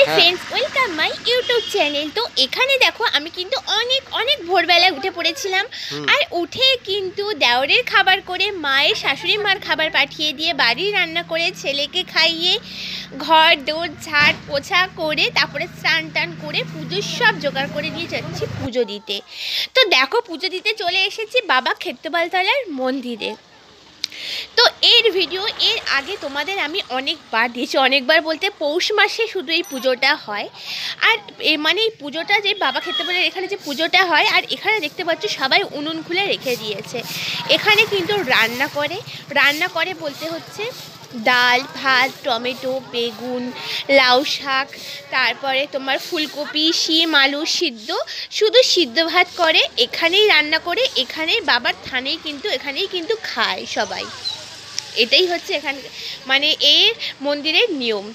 Hi friends, welcome my YouTube channel. তো এখানে দেখো আমি কিন্তু অনেক অনেক ভোরবেলায় উঠে পড়েছিলাম। আর উঠে কিন্তু দেওরের খাবার করে, মায়ের শাশুড়ি মার খাবার পাঠিয়ে দিয়ে, বাড়ি রান্না করে, ছেলেকে খাইয়ে, ঘর দৌড় ঝাড় পোছা করে, তারপরে স্নান টান করে পুজোর সব জোগাড় করে নিয়ে যাচ্ছি পুজো দিতে। তো দেখো পুজো দিতে চলে এসেছি বাবা ক্ষেত্রপালতলার মন্দিরে। তো এর ভিডিও এর আগে তোমাদের আমি অনেকবার দিয়েছি, অনেকবার বলতে পৌষ মাসে শুধু এই পুজোটা হয়। আর মানে এই পুজোটা যে বাবা ক্ষেত্রপালের এখানে যে পুজোটা হয়, আর এখানে দেখতে পাচ্ছ সবাই উনুন খুলে রেখে দিয়েছে। এখানে কিন্তু রান্না করে বলতে হচ্ছে ডাল ভাত, টমেটো, বেগুন, লাউ শাক, তারপরে তোমার ফুলকপি, শিম আলু সিদ্ধ, শুধু সিদ্ধ ভাত করে এখানেই রান্না করে, এখানেই বাবার থানেই কিন্তু এখানেই কিন্তু খায় সবাই। এটাই হচ্ছে এখানে মানে এই মন্দিরের নিয়ম।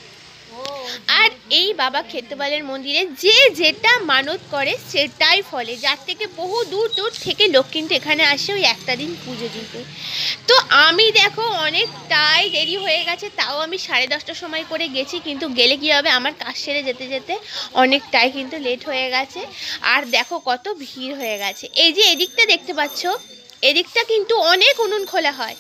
আর এই বাবা ক্ষেত্রপালের মন্দিরে যে যেটা মানত করে সেটাই ফলে, যার থেকে বহু দূর দূর থেকে লোক কিন্তু এখানে আসে ওই একটা দিন পুজো দিতে। তো আমি দেখো অনেকটাই দেরি হয়ে গেছে, তাও আমি 10:30টার সময় করে গেছি, কিন্তু গেলে কী হবে আমার কাজ সেরে যেতে যেতে অনেকটাই কিন্তু লেট হয়ে গেছে। আর দেখো কত ভিড় হয়ে গেছে। এই যে এদিকটা দেখতে পাচ্ছ, এদিকটা কিন্তু অনেক উনুন খোলা হয়,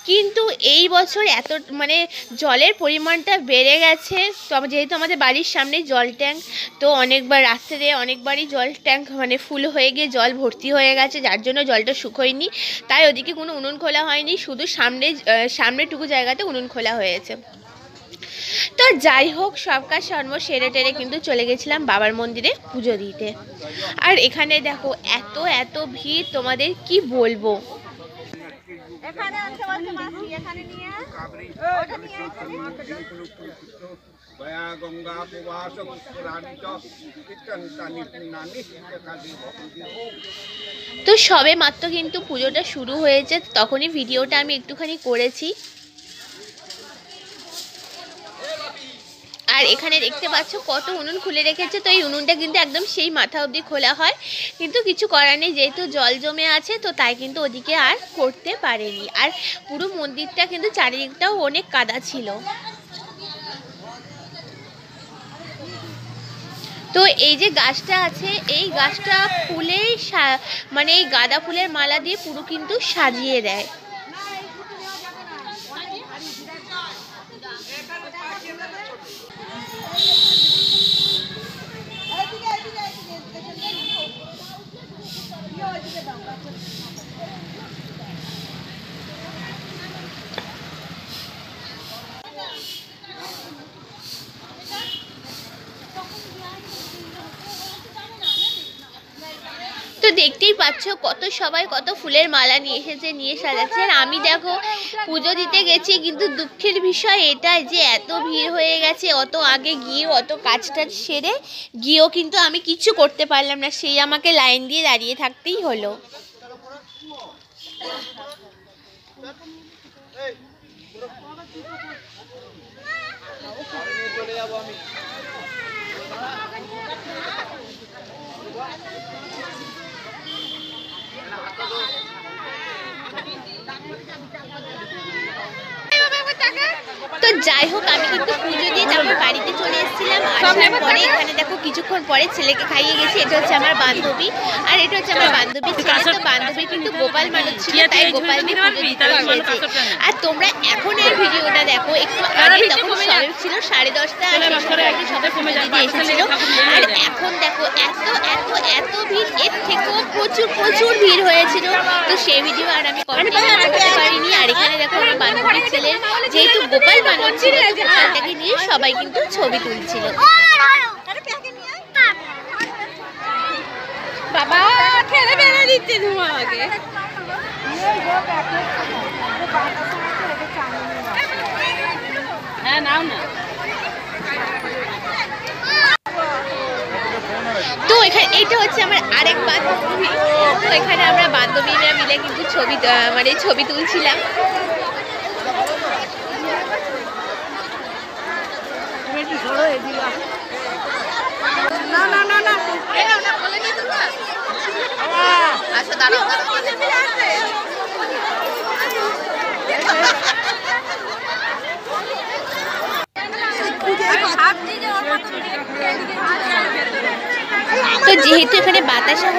কিন্তু এই বছর এত মানে জলের পরিমাণটা বেড়ে গেছে। তো যেহেতু আমাদের বাড়ির সামনে জল ট্যাঙ্ক, তো অনেকবার রাত্রে অনেকবারই জল ট্যাঙ্ক মানে ফুল হয়ে গিয়ে জল ভর্তি হয়ে গেছে, যার জন্য জলটা শুকোয়নি। তাই ওদিকে কোনো উনুন খোলা হয়নি, শুধু সামনেটুকু জায়গাতে উনুন খোলা হয়েছে। তো যাই হোক, সব কাজ সর্ব সেরে টেরে কিন্তু চলে গেছিলাম বাবার মন্দিরে পুজো দিতে। আর এখানে দেখো এত এত ভিড়, তোমাদের কি বলবো। তো সবে মাত্র কিন্তু পুজোটা শুরু হয়েছে, তখনই ভিডিওটা আমি একটুখানি করেছি। আর এখানে দেখতে পাচ্ছ কত উনুন খুলে রেখেছে। তো এই উনুনটা কিন্তু একদম সেই মাথা অবধি খোলা হয়, কিন্তু কিছু করার নেই, যেহেতু জল জমে আছে তো তাই কিন্তু ওদিকে আর করতে পারেনি। আর পুরো মন্দিরটা কিন্তু চারিদিকটাও অনেক কাদা ছিল। তো এই যে গাছটা আছে, এই গাছটা ফুলে মানে এই গাঁদা ফুলের মালা দিয়ে পুরো কিন্তু সাজিয়ে দেয়। তো দেখতেই পাচ্ছ কত সবাই কত ফুলের মালা নিয়ে এসেছে, নিয়ে সাজাচ্ছে। আর আমি দেখো পুজো দিতে গেছি, কিন্তু দুঃখের বিষয় এটাই যে এত ভিড় হয়ে গেছে, অত আগে গিয়ে অত কাজটা সেরে গিয়েও কিন্তু আমি কিছু করতে পারলাম না, সেই আমাকে লাইন দিয়ে দাঁড়িয়ে থাকতেই হলো। তো যাই হোক, আমি কিন্তু পুজো দিয়ে তারপর বাড়িতে চলে এসেছিলাম। আসার পরে এখানে দেখো কিছুক্ষণ পরে ছেলেকে খাইয়ে গেছি। এটা হচ্ছে আমার বান্ধবী, আর এটা হচ্ছে আমার বান্ধবীর ছেলে। তো বান্ধবী কিন্তু গোপাল মানুষ ছিল, তাই গোপাল নিয়ে পুজো দিতে এসেছে। আর তোমরা এখন এই ভিডিওটা দেখো, একটু আগে তখন সবে ছিল 10:30টা, সবে পুজো দিতে এসেছিল। আর এখন দেখো এত এত এত ভিড়, এর থেকেও প্রচুর প্রচুর ভিড় হয়েছিল। তো সেই ভিডিও আর আমি কন্টিনিউ করতে পারিনি। আর এখানে দেখো আমার বান্ধবীর ছেলের যেহেতু গোপাল বানানো ছিল, গোপালটাকে নিয়ে সবাই কিন্তু ছবি তুলছিল। বাবা খেলে বেড়ে দিচ্ছে ধোঁয়া আগে। হ্যাঁ নাও না। তো এখানে এটা হচ্ছে আমার আরেক বান্ধবী। তো এখানে আমরা বান্ধবীরা মিলে কিন্তু ছবি তুলছিলাম। না না না না, আচ্ছা দাঁড়াও। তো যেহেতু এখানে বাতাসা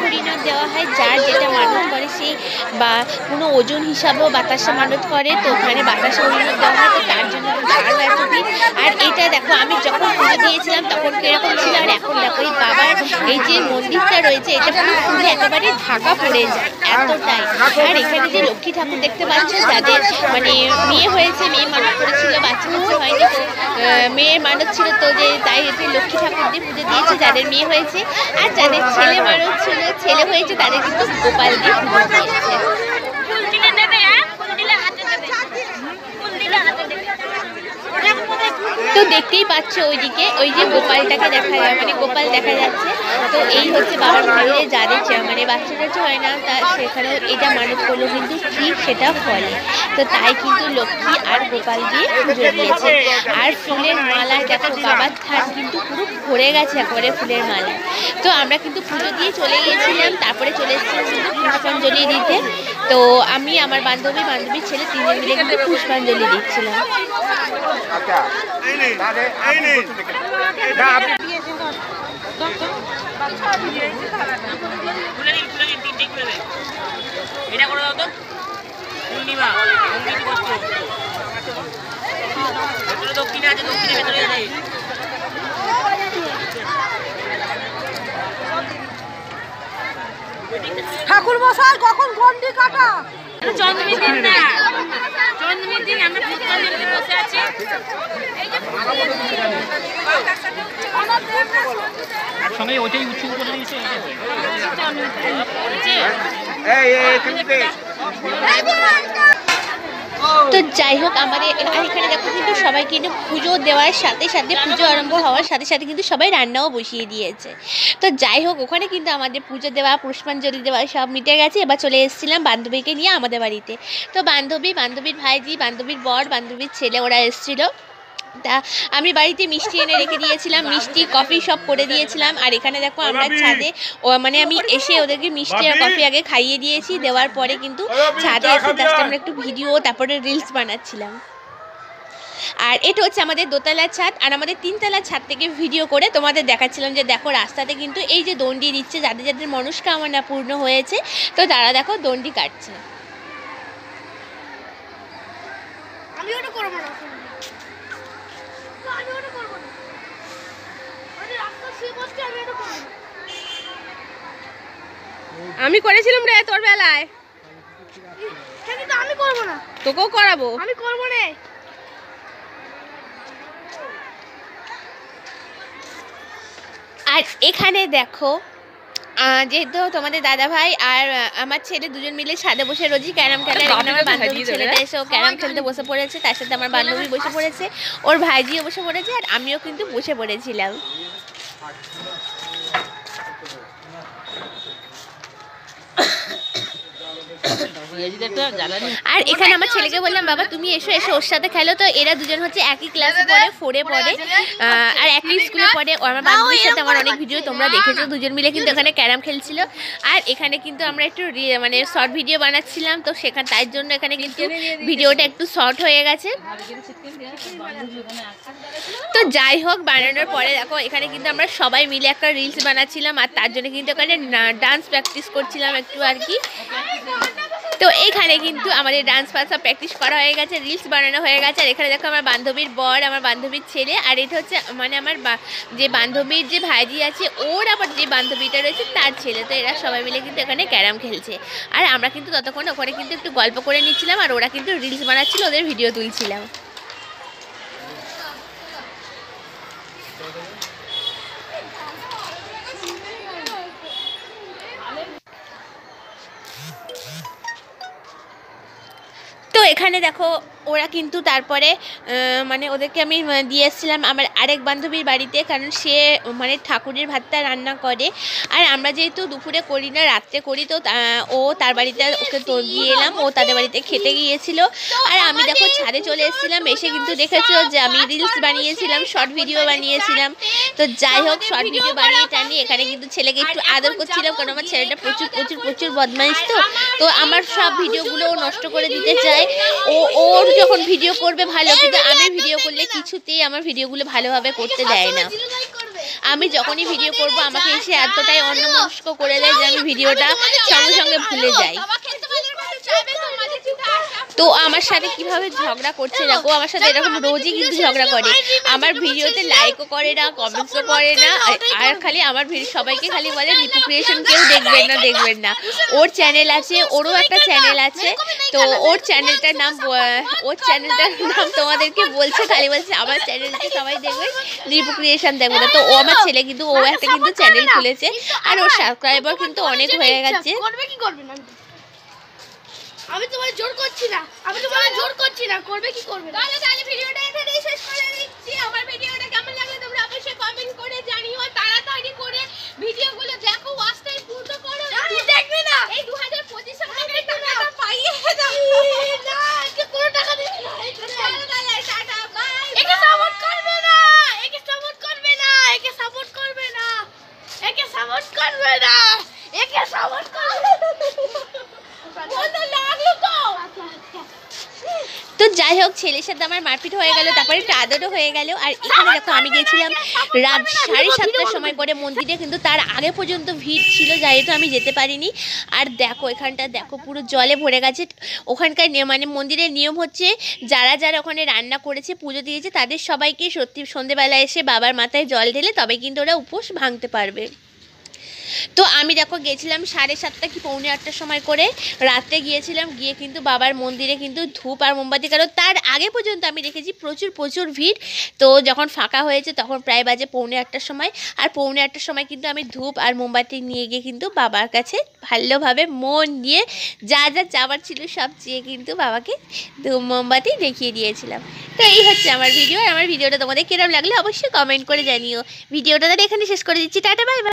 হরিণ দেওয়া হয়, যার যেটা মানত করে সেই বা কোনো ওজন হিসাবেও বাতাসা মানত করে, তো ওখানে বাতাসা হরিণ দেওয়া হয়, তো তার জন্য আরও এত ভিড়। আর এটা দেখো আমি যখন পুজো দিয়েছিলাম তখন কিরকম ছিল আর এখন দেখো এই বাবার এই যে মন্দিরটা রয়েছে এটা পুরো ফুলে একেবারে ঢাকা পড়ে যায় এতটাই। আর এখানে যে লক্ষ্মী ঠাকুর দেখতে পাচ্ছ, যাদের মানে মেয়ে হয়েছে, মেয়ে মানত করেছিল, বাচ্চা কাচ্চা হয়নি, তো মেয়ের মানত ছিল, তো যে তাই লক্ষ্মী ঠাকুর দিয়ে পুজো দিয়েছে যাদের মেয়ে হয়েছে। আর যাদের ছেলে মানত ছিল, ছেলে হয়েছে, তাদের কিন্তু গোপাল দিয়ে পুজো দিয়েছে। তো দেখতেই পাচ্ছ ওইদিকে ওই যে গোপালটাকে দেখা যায়, মানে গোপাল দেখা যাচ্ছে। তো এই হচ্ছে বাবার মন্দিরে যাদের মানে বাচ্চা কাচ্চা হয় না, তা সেখানে এটা মানত করলেও কিন্তু ঠিক সেটা ফলে। তো তাই কিন্তু লক্ষ্মী আর গোপাল দিয়ে পুজো দিয়েছে। আর ফুলের মালায় দেখো বাবার থান কিন্তু পুরো ভরে গেছে একেবারে ফুলের মালায়। তো আমরা কিন্তু পুজো দিয়ে চলে গিয়েছিলাম, তারপরে চলে এসেছিলাম কিন্তু পুষ্পাঞ্জলি দিতে। তো আমি, আমার বান্ধবীর ছেলে তিনজন মিলে কিন্তু পুষ্পাঞ্জলি দিচ্ছিলাম। ঠাকুর মশাই কখন ঘন্টি কাটা? জন্মদিন না, জন্মদিন দিন আমরা পুষ্পাঞ্জলিতে বসে আছি। একসঙ্গে ওইটাই উৎসব করে দিয়েছে। তো যাই হোক আমাদের এখানে দেখো কিন্তু সবাই কিন্তু পুজো দেওয়ার সাথে সাথে, পুজো আরম্ভ হওয়ার সাথে সাথে কিন্তু সবাই রান্নাও বসিয়ে দিয়েছে। তো যাই হোক ওখানে কিন্তু আমাদের পুজো দেওয়া, পুষ্পাঞ্জলি দেওয়া সব মিটে গেছে। এবার চলে এসেছিলাম বান্ধবীকে নিয়ে আমাদের বাড়িতে। তো বান্ধবীর ভাইজি, বান্ধবীর বর, বান্ধবীর ছেলে ওরা এসেছিলো। তা আমি বাড়িতে মিষ্টি এনে রেখে দিয়েছিলাম, মিষ্টি কফি সব করে দিয়েছিলাম। আর এখানে দেখো আমরা ছাদে মানে আমি এসে ওদেরকে মিষ্টি আর কফি আগে খাইয়ে দিয়েছি, দেওয়ার পরে কিন্তু ছাদে এসে জাস্ট আমরা একটু ভিডিও তারপরে রিলস বানাচ্ছিলাম। আর এটা হচ্ছে আমাদের দোতলার ছাদ, আর আমাদের তিনতলার ছাদ থেকে ভিডিও করে তোমাদের দেখাচ্ছিলাম যে দেখো রাস্তাতে কিন্তু এই যে দণ্ডি দিচ্ছে, যাদের যাদের মনস্কামনা পূর্ণ হয়েছে, তো তারা দেখো দণ্ডি কাটছে। আমি ওটা করবো না, আমি করেছিলাম রে তোর বেলায়, কিন্তু আমি করবো না, তোকেও করাবো। আমি করবো না। আর এখানে দেখো যেহেতু তোমাদের দাদা ভাই আর আমার ছেলে দুজন মিলে ছাদে বসে রোজই ক্যারাম খেলে। আমার বান্ধবীর ছেলেটা এসেও ক্যারাম খেলতে বসে পড়েছে, তার সাথে আমার বান্ধবী বসে পড়েছে, ওর ভাইজিও বসে পড়েছে, আর আমিও কিন্তু বসে পড়েছিলাম। আর এখানে আমার ছেলেকে বললাম বাবা তুমি এসো এসো ওর সাথে খেলো। তো এরা দুজন হচ্ছে একই ক্লাসে পড়ে, 4-এ পড়ে, আর একই স্কুলে পড়ে। আমার বান্ধবীর সাথে আমার অনেক ভিডিও তোমরা দেখেছো, দুজন মিলে কিন্তু এখানে ক্যারাম খেলছিল। আর এখানে কিন্তু আমরা একটু মানে শর্ট ভিডিও বানাচ্ছিলাম, তো সেখানে তার জন্য এখানে কিন্তু ভিডিওটা একটু শর্ট হয়ে গেছে। তো যাই হোক বানানোর পরে দেখো এখানে কিন্তু আমরা সবাই মিলে একটা রিলস বানাচ্ছিলাম, আর তার জন্য কিন্তু এখানে ডান্স প্র্যাকটিস করছিলাম একটু আর কি। তো এইখানে কিন্তু আমাদের ডান্স পাস সব প্র্যাকটিস করা হয়ে গেছে, রিলস বানানো হয়ে গেছে। আর এখানে দেখো আমার বান্ধবীর বর, আমার বান্ধবীর ছেলে, আর এটা হচ্ছে মানে আমার যে বান্ধবীর যে ভাইজি আছে ওর আবার যে বান্ধবীটা রয়েছে তার ছেলে। তো এরা সবাই মিলে কিন্তু এখানে ক্যারাম খেলছে, আর আমরা কিন্তু ততক্ষণ ওখানে কিন্তু একটু গল্প করে নিচ্ছিলাম, আর ওরা কিন্তু রিলস বানাচ্ছিল, ওদের ভিডিও তুলছিলাম। তো এখানে দেখো ওরা কিন্তু তারপরে মানে ওদেরকে আমি দিয়ে এসেছিলাম আমার আরেক বান্ধবীর বাড়িতে, কারণ সে মানে ঠাকুরের ভাতটা রান্না করে। আর আমরা যেহেতু দুপুরে করি না, রাত্রে করি, তো ও তার বাড়িতে ওকে তো দিয়ে এলাম, ও তাদের বাড়িতে খেতে গিয়েছিল। আর আমি দেখো ছাদে চলে এসেছিলাম, এসে কিন্তু দেখেছো যে আমি রিলস বানিয়েছিলাম, শর্ট ভিডিও বানিয়েছিলাম। তো যাই হোক শর্ট ভিডিও বানিয়ে টানি এখানে কিন্তু ছেলেকে একটু আদর করছিলাম, কারণ আমার ছেলেটা প্রচুর প্রচুর প্রচুর বদমাইশ। তো আমার সব ভিডিওগুলো ও নষ্ট করে দিতে চায়, ওর যখন ভিডিও করবে ভালো, কিন্তু আমি ভিডিও করলে কিছুতেই আমার ভিডিওগুলো ভালোভাবে করতে দেয় না। আমি যখনই ভিডিও করব আমাকে এসে এতটাই অন্যমনস্ক করে দেয় যে আমি ভিডিওটা সঙ্গে সঙ্গে ভুলে যাই। তো আমার সাথে কিভাবে ঝগড়া করছে দেখো, আমার সাথে এরকম রোজই কিন্তু ঝগড়া করে। আমার ভিডিওতে লাইকও করে না, কমেন্টসও করে না, আর খালি আমার সবাইকে খালি বলে নিপু ক্রিয়েশন কেউ দেখবেন না। ওর চ্যানেল আছে, ওরও একটা চ্যানেল আছে। তো ওর চ্যানেলটার নাম তোমাদেরকে বলছে, খালি বলছে আমার চ্যানেলটা সবাই দেখবে, নিপু ক্রিয়েশন দেখবে না। তো ও আমার ছেলে কিন্তু ও একটা কিন্তু চ্যানেল খুলেছে, আর ওর সাবস্ক্রাইবার কিন্তু অনেক হয়ে গেছে। করবে কি করবে না? আমি তোমার জোর করছি না, করবে কি করবে না? তাহলে ভিডিওটা এখানেই শেষ করে দিচ্ছি। আমার ভিডিওটা কেমন লাগলো তোমরা অবশ্যই কমেন্ট করে জানিও। তাড়াতাড়ি করে ভিডিওগুলো দেখো, ওয়াচ টাইম পূর্ণ করো। তুই দেখবি না? এই 2025 সালে টাকাটা পাইয়ে দাও। না, আজকে কোনো টাকা দিবি না। চলো তাহলে টাটা, বাই। একে সাপোর্ট করবে না, একে সাপোর্ট করবে না, একে সাপোর্ট করবে না, একে সাপোর্ট করবে না, একে সাপোর্ট করবে না। বন্ধু লাগলো তো। তো যাই হোক, ছেলের সাথে আমার মারপিট হয়ে গেল, তারপরে একটু আদরও হয়ে গেল। আর এখানে দেখো আমি গেছিলাম রাত 7:30টার সময় করে মন্দিরে, কিন্তু তার আগে পর্যন্ত ভিড় ছিল, যেহেতু আমি যেতে পারিনি। আর দেখো এখানটা দেখো পুরো জলে ভরে গেছে। ওখানকার মানে মন্দিরের নিয়ম হচ্ছে, যারা যারা ওখানে রান্না করেছে, পুজো দিয়েছে, তাদের সবাইকে সত্যি সন্ধেবেলা এসে বাবার মাথায় জল ঢেলে তবে কিন্তু ওরা উপোস ভাঙতে পারবে। তো আমি দেখো গেছিলাম 7:30 কি 7:45টার সময় করে রাত্রে গিয়েছিলাম, গিয়ে কিন্তু বাবার মন্দিরে কিন্তু ধূপ আর মোমবাতি, কারণ তার আগে পর্যন্ত আমি দেখেছি প্রচুর ভিড়। তো যখন ফাঁকা হয়েছে তখন প্রায় বাজে 7:45টার সময়, আর 7:45টার সময় কিন্তু আমি ধূপ আর মোমবাতি নিয়ে গিয়ে কিন্তু বাবার কাছে ভালোভাবে মন দিয়ে যা যা চাওয়ার ছিল সব চেয়ে কিন্তু বাবাকে ধূপ মোমবাতি দেখিয়ে দিয়েছিলাম। তো এই হচ্ছে আমার ভিডিও। আর আমার ভিডিওটা তোমাদের কিরকম লাগলে অবশ্যই কমেন্ট করে জানিও। ভিডিওটা তাহলে এখানে শেষ করে দিচ্ছি। Tata, bye bye.